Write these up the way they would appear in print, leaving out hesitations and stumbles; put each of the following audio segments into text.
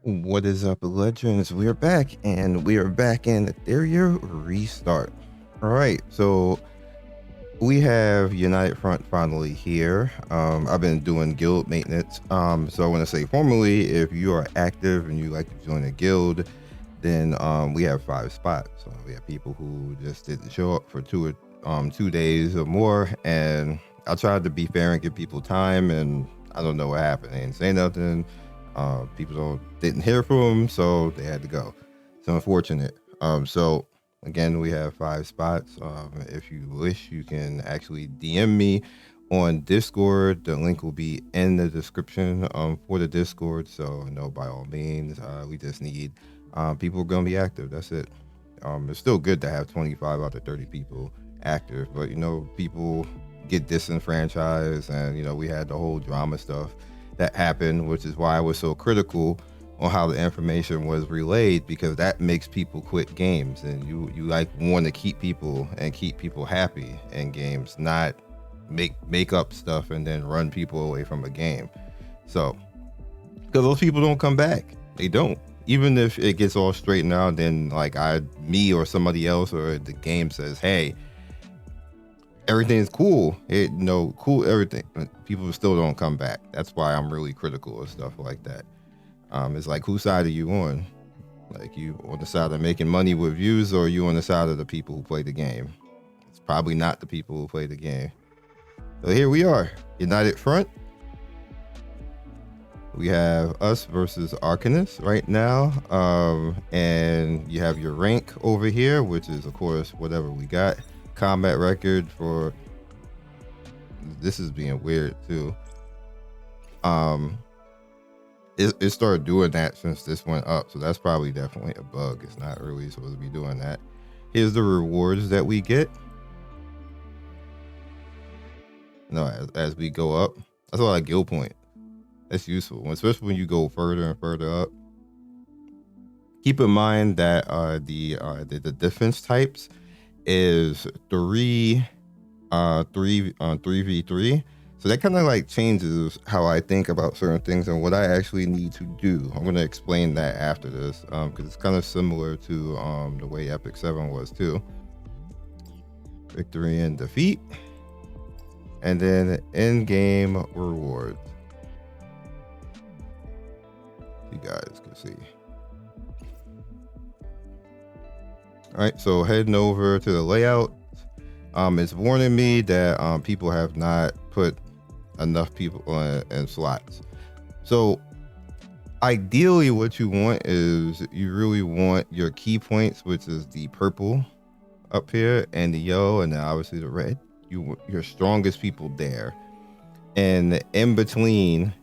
What is up, legends? We are back, and we are back in Etheria Restart. All right, so we have United Front finally here. I've been doing guild maintenance. So I want to say formally, if you are active and you like to join a guild, then we have 5 spots. So we have people who just didn't show up for 2 days or more, and I tried to be fair and give people time, and I don't know what happened. They didn't say nothing. People didn't hear from them, so they had to go. It's unfortunate. So again, we have 5 spots. If you wish, you can actually DM me on Discord. The link will be in the description for the Discord. So by all means, we just need people who are gonna be active. That's it. It's still good to have 25 out of 30 people active, but people get disenfranchised, and we had the whole drama stuff that happened, which is why I was so critical on how the information was relayed, because that makes people quit games, and you like want to keep people happy in games, not make up stuff and then run people away from a game. So because those people don't come back, they don't. Even if it gets all straightened out, then me or somebody else or the game says, hey, everything's cool, cool everything, but people still don't come back. That's why I'm really critical of stuff like that. It's like, whose side are you on? Like, you on the side of making money with views, or you on the side of the people who play the game? It's probably not the people who play the game. So here we are, United Front. We have us versus Arcanist right now, and you have your rank over here, which is of course whatever we got. Combat record for this is being weird too. It started doing that since this went up, so that's probably definitely a bug. It's not really supposed to be doing that. Here's the rewards that we get. As we go up, that's a lot of guild point. That's useful, especially when you go further and further up. Keep in mind that the defense types is 3v3, so that kind of changes how I think about certain things and what I actually need to do. I'm going to explain that after this, because it's kind of similar to the way Epic 7 was too. Victory and defeat, and then in-game rewards. You guys can see. All right, so heading over to the layout, it's warning me that people have not put enough people in slots. So ideally what you want is, you really want your key points, which is the purple up here and the yellow, and then obviously the red. Your strongest people there, and in between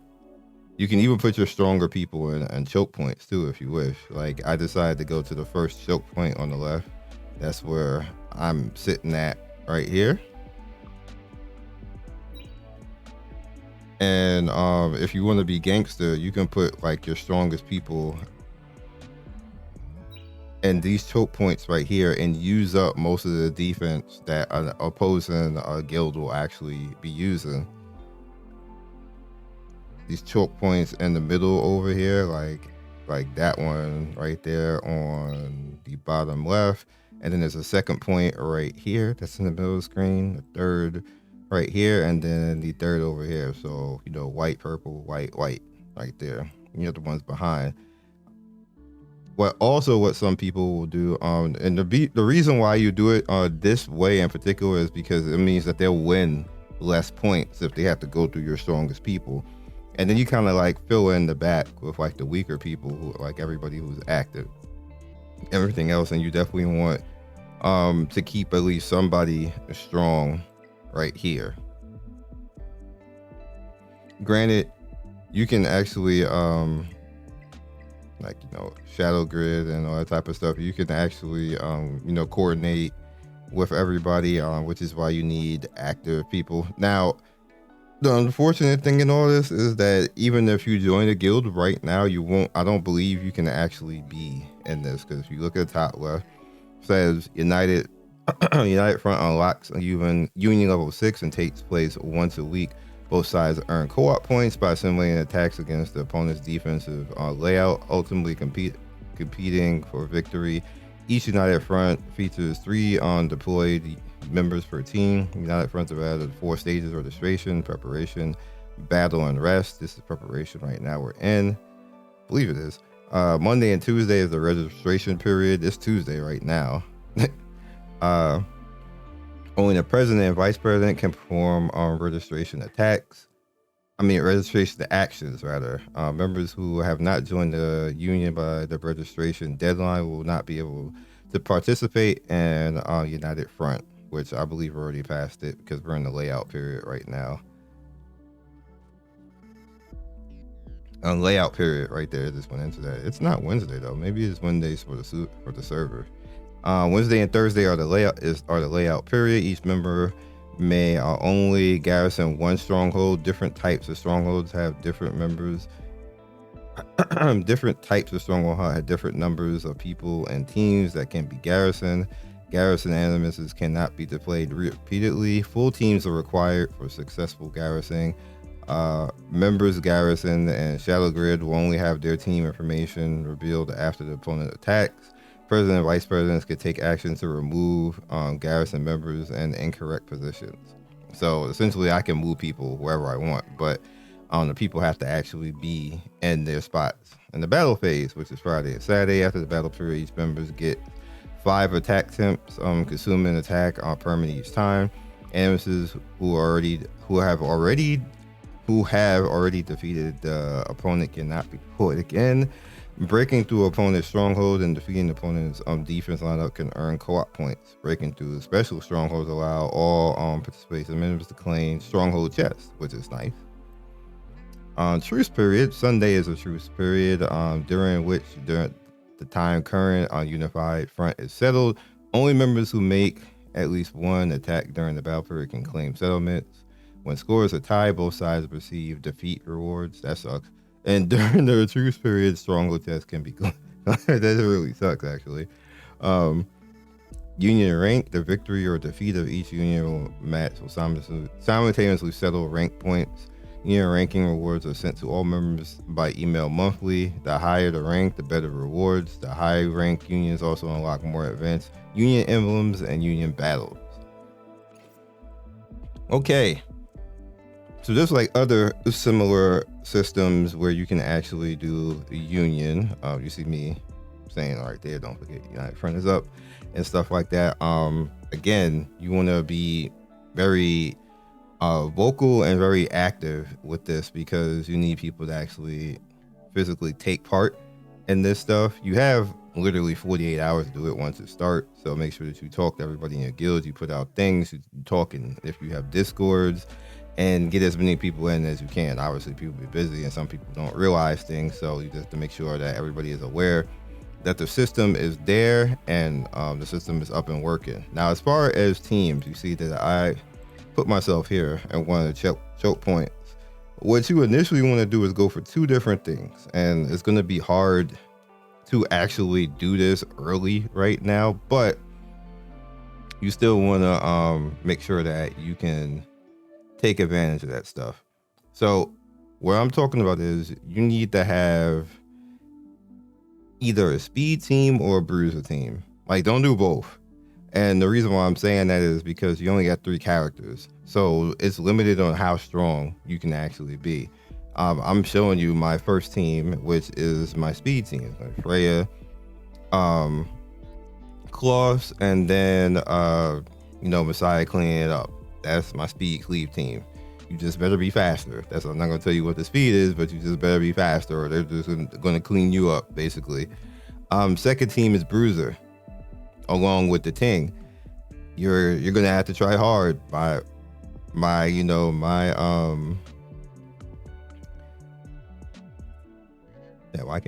you can even put your stronger people in choke points too, if you wish. Like, I decided to go to the first choke point on the left. That's where I'm sitting at right here. And if you want to be gangster, you can put your strongest people in these choke points right here and use up most of the defense that an opposing guild will actually be using. These choke points in the middle over here, like that one right there on the bottom left, and then there's a second point right here that's in the middle of the screen, the third right here, and then the third over here. So white, purple, white right there. The ones behind. What some people will do, and the reason why you do it this way in particular is because it means that they'll win less points if they have to go through your strongest people. And then you kind of fill in the back with the weaker people, who everybody who's active, everything else. And you definitely want to keep at least somebody strong right here. Granted, you can actually shadow grid and all that type of stuff. You can actually coordinate with everybody, which is why you need active people. Now, the unfortunate thing in all this is that even if you join a guild right now, I don't believe you can actually be in this, because if you look at the top left, it says United Front unlocks union level 6 and takes place once a week. Both sides earn co-op points by assimilating attacks against the opponent's defensive layout, ultimately competing for victory. Each United Front features 3 deployed members per team. United Fronts are added 4 stages: registration, preparation, battle, and rest. This is preparation right now we're in. I believe it is. Monday and Tuesday is the registration period. It's Tuesday right now. Only the president and vice president can perform registration actions rather. Members who have not joined the union by the registration deadline will not be able to participate in United Front, which I believe we're already past it because we're in the layout period right now. Layout period right there. Just went into that. It's not Wednesday though. Maybe it's Wednesdays for the server. Wednesday and Thursday are the layout period. Each member may only garrison one stronghold. Different types of strongholds have different members. Different types of stronghold have different numbers of people and teams that can be garrisoned. Garrison Animuses cannot be deployed repeatedly. Full teams are required for successful garrisoning. Members garrison and Shadow Grid will only have their team information revealed after the opponent attacks. President and vice presidents can take action to remove garrison members in incorrect positions. So essentially, I can move people wherever I want, but the people have to actually be in their spots. In the battle phase, which is Friday and Saturday, after the battle period, each members get 5 attack attempts, consuming an attack on permanent each time. Animuses who have already defeated the opponent cannot be deployed again. Breaking through opponent's stronghold and defeating the opponent's defense lineup can earn co-op points. Breaking through special strongholds allow all participating members to claim stronghold chests, which is nice. Truce period. Sunday is a truce period during the time current unified front is settled. Only members who make at least one attack during the battle period can claim settlements. When scores are tied, both sides receive defeat rewards. That sucks. And during the truce period, stronghold tests can be that really sucks actually. Union rank. The victory or defeat of each union match will simultaneously settle rank points. Union ranking rewards are sent to all members by email monthly. The higher the rank, the better rewards. The high rank unions also unlock more advanced union emblems and union battles. Okay. So there's like other similar systems where you can actually do the union. You see me saying right there, don't forget United Front is up and stuff like that. Again, you want to be very vocal and very active with this because you need people to actually physically take part in this stuff. You have literally 48 hours to do it once it starts. So make sure that you talk to everybody in your guild. You put out things, you talk, and if you have discords, and get as many people in as you can. Obviously, people be busy and some people don't realize things, so you just have to make sure that everybody is aware that the system is there and the system is up and working. Now, as far as teams, you see that I put myself here at one of the choke points. What you initially want to do is go for 2 different things, and it's going to be hard to actually do this early right now, but you still want to make sure that you can take advantage of that stuff. So what I'm talking about is you need to have either a speed team or a bruiser team. Like, don't do both. And the reason why I'm saying that is because you only got 3 characters, so it's limited on how strong you can actually be. I'm showing you my first team, which is my speed team, like Freya, Klaus, and then Messiah cleaning it up. That's my speed cleave team. You just better be faster. I'm not gonna tell you what the speed is, but you just better be faster, or they're just gonna clean you up, basically. Second team is bruiser, along with the Ting. You're gonna have to try hard.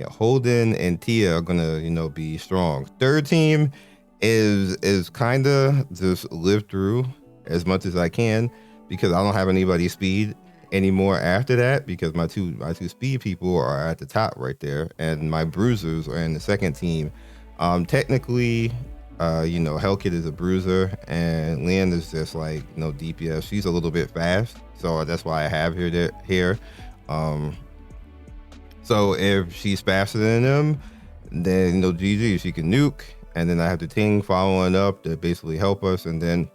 Holden and Tia are gonna be strong. Third team is kind of just live through as much as I can because I don't have anybody's speed anymore after that, because my two speed people are at the top right there, and my bruisers are in the second team. Technically, You know, Hellkit is a bruiser, and Lynn is just like no DPS. She's a little bit fast, so that's why I have her here. So if she's faster than them, then you know, GG, she can nuke, and then I have the Ting following up to basically help us, and then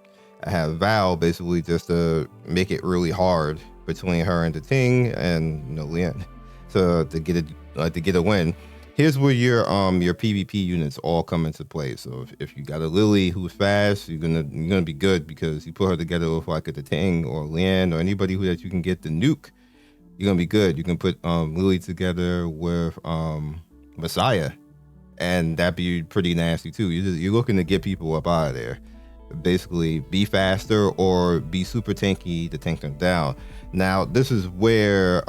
I have Val basically just to make it really hard between her and the Ting and you know Lynn to get a win. Here's where your PvP units all come into play. So if you got a Lily who's fast, you're gonna be good because you put her together with like a Ting or Lynn or anybody who that you can get the nuke. You're gonna be good. You can put Lily together with Messiah, and that'd be pretty nasty too. You're looking to get people up out of there. Basically, be faster or be super tanky to tank them down. Now, this is where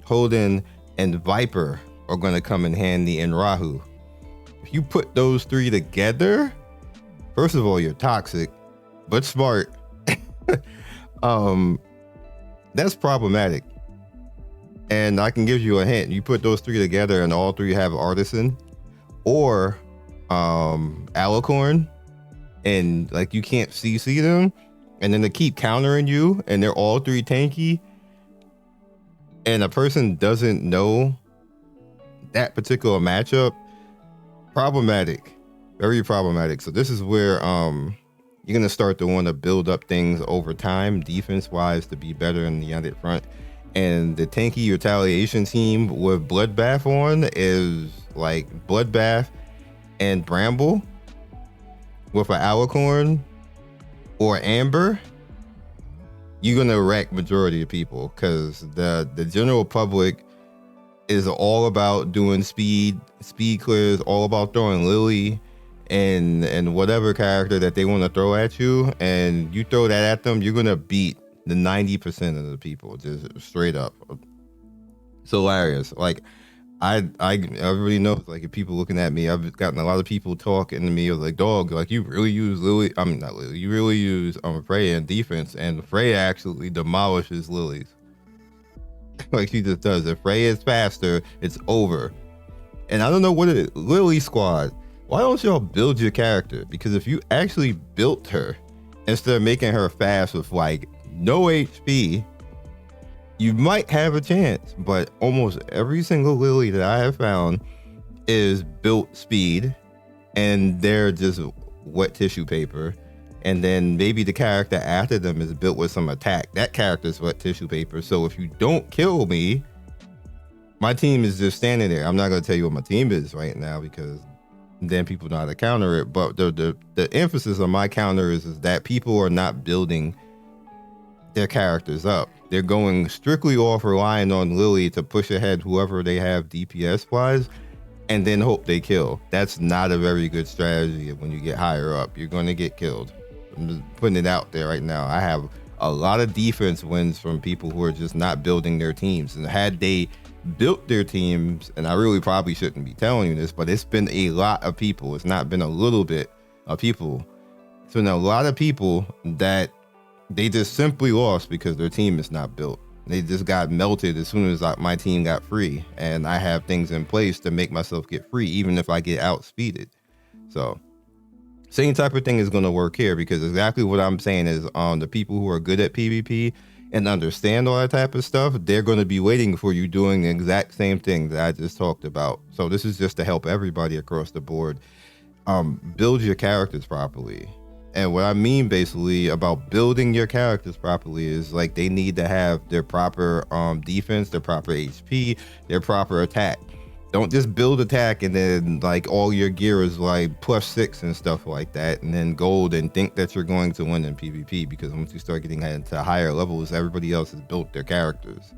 Holden and Viper are going to come in handy in Rahu. If you put those three together, first of all, you're toxic, but smart. That's problematic. And I can give you a hint. You put those three together and all three have Artisan or Alicorn, and like you can't CC them, and then they keep countering you and they're all three tanky, and a person doesn't know that particular matchup, problematic, very problematic. So this is where you're gonna start to want to build up things over time, defense wise, to be better in the United Front. And the tanky retaliation team with Bloodbath on is like Bloodbath and Bramble with an Alicorn or Amber. You're gonna wreck majority of people because the general public is all about doing speed clears, all about throwing Lily and whatever character that they want to throw at you, and you throw that at them, you're gonna beat the 90% of the people, just straight up. It's hilarious. Like everybody knows, like if people looking at me, I've gotten a lot of people talking to me like, dog, like you really use Lily, I mean not Lily, you really use Freya in defense, and Freya actually demolishes Lilies. Like she just does. If Freya is faster, it's over. And I don't know what it is. Lily Squad, why don't y'all build your character? Because if you actually built her instead of making her fast with like no HP, you might have a chance. But almost every single Lily that I have found is built speed, and they're just wet tissue paper. And then maybe the character after them is built with some attack. That character is wet tissue paper. So if you don't kill me, my team is just standing there. I'm not going to tell you what my team is right now because then people know how to counter it. But the emphasis on my counter is that people are not building their characters up. They're going strictly off relying on Lily to push ahead whoever they have DPS wise, and then hope they kill. That's not a very good strategy. When you get higher up, you're going to get killed. I'm just putting it out there right now. I have a lot of defense wins from people who are just not building their teams. And had they built their teams, and I really probably shouldn't be telling you this, but it's been a lot of people. It's not been a little bit of people. It's been a lot of people that they just simply lost because their team is not built. They just got melted as soon as my team got free. And I have things in place to make myself get free, even if I get outspeeded. So same type of thing is going to work here, because exactly what I'm saying is the people who are good at PvP and understand all that type of stuff, they're going to be waiting for you doing the exact same thing that I just talked about. So this is just to help everybody across the board build your characters properly. And what I mean basically about building your characters properly is like they need to have their proper defense, their proper HP, their proper attack. Don't just build attack and then like all your gear is like +6 and stuff like that, and then gold, and think that you're going to win in PvP, because once you start getting into higher levels, everybody else has built their characters.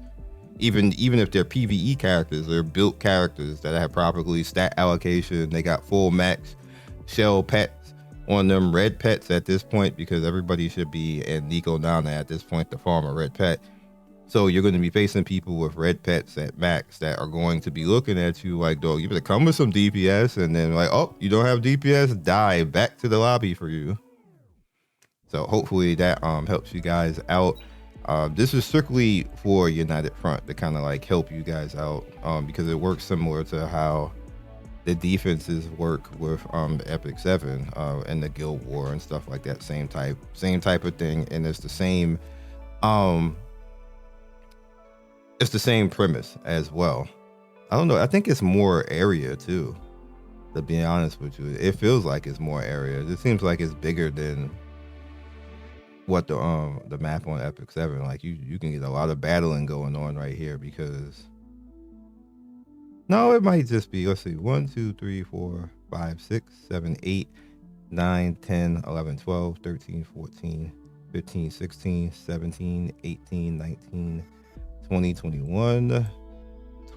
Even if they're PvE characters, they're built characters that have properly stat allocation. They got full max shell pets on them, red pets at this point, because everybody should be in Nico Nana at this point to farm a red pet. So you're going to be facing people with red pets at max that are going to be looking at you like, dog, you better come with some DPS, and then like, oh, you don't have DPS, die, back to the lobby for you. So hopefully that helps you guys out. This is strictly for United Front to kind of like help you guys out, because it works similar to how the defenses work with Epic 7 and the Guild War and stuff like that. Same type of thing, and it's the same premise as well. I don't know. I think it's more area too. To be honest with you, it feels like it's more area. It seems like it's bigger than what the map on Epic 7. Like you can get a lot of battling going on right here because. No, it might just be, let's see, 1, 2, 3, 4, 5, 6, 7, 8, 9, 10, 11, 12, 13, 14, 15, 16, 17, 18, 19, 20, 21,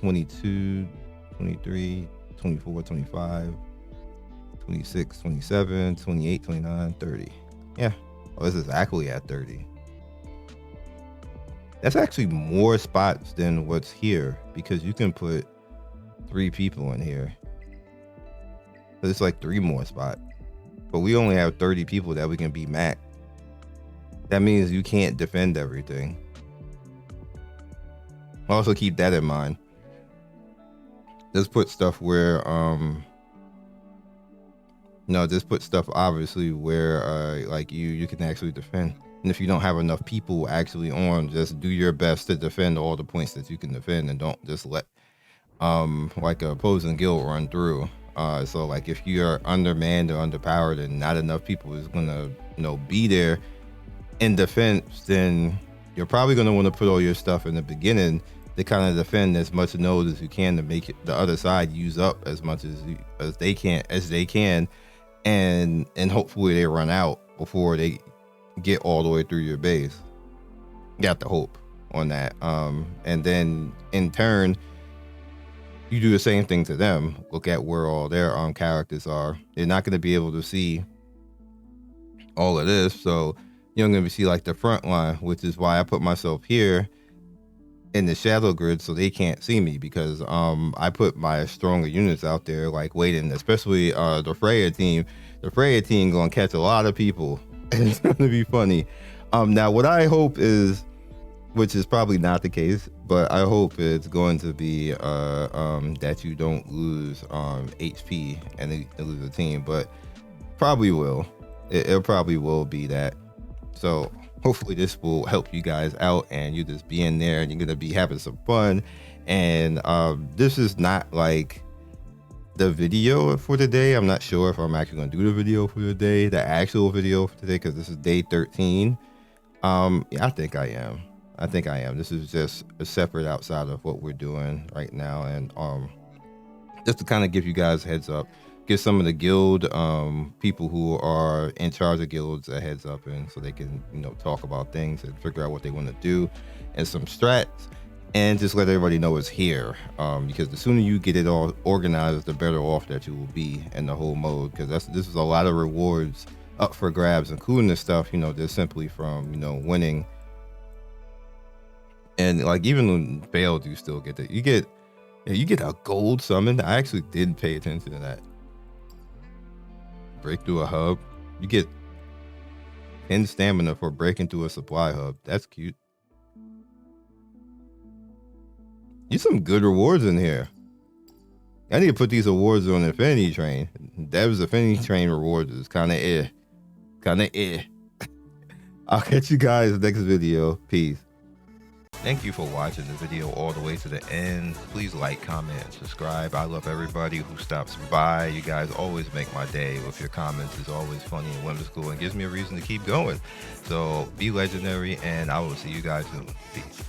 22, 23, 24, 25, 26, 27, 28, 29, 30. Yeah. Oh, this is actually at 30. That's actually more spots than what's here because you can put 3 people in here. So it's like 3 more spots. But we only have 30 people that we can be max. That means you can't defend everything. Also keep that in mind. Just put stuff where just put stuff obviously where like you can actually defend. And if you don't have enough people actually on, just do your best to defend all the points that you can defend and don't just let like a opposing guild run through. So like if you're undermanned or underpowered and not enough people is gonna be there in defense, then you're probably gonna want to put all your stuff in the beginning to kind of defend as much node as you can to make the other side use up as much as they can, and hopefully they run out before they get all the way through your base. Got the hope on that. And then in turn you do the same thing to them. Look at where all their characters are. They're not going to be able to see all of this, so you're going to see like the front line, which is why I put myself here in the shadow grid so they can't see me, because I put my stronger units out there like waiting, especially the Freya team. The Freya team going to catch a lot of people and it's going to be funny. Now what I hope is, which is probably not the case, but I hope it's going to be that you don't lose HP and they lose the team, but probably will. It probably will be that. So hopefully this will help you guys out and you just be in there and you're gonna be having some fun. And this is not like the video for today. I'm not sure if I'm actually gonna do the video for today, the actual video for today, because this is day 13. Yeah, I think I am. This is just a separate outside of what we're doing right now, and just to kind of give you guys a heads up, give some of the guild people who are in charge of guilds a heads up, and so they can talk about things and figure out what they want to do, and some strats, and just let everybody know it's here, because the sooner you get it all organized, the better off that you will be in the whole mode, because this is a lot of rewards up for grabs, including the stuff just simply from winning. And like even when failed, you still get that. You get a gold summon. I actually did pay attention to that. Break through a hub. You get 10 stamina for breaking through a supply hub. That's cute. There's some good rewards in here. I need to put these awards on Infinity Train. Dev's Infinity Train rewards is kind of I'll catch you guys next video. Peace. Thank you for watching the video all the way to the end. Please like, comment, and subscribe. I love everybody who stops by. You guys always make my day with your comments. It's always funny and whimsical and gives me a reason to keep going. So be legendary, and I will see you guys soon. Peace.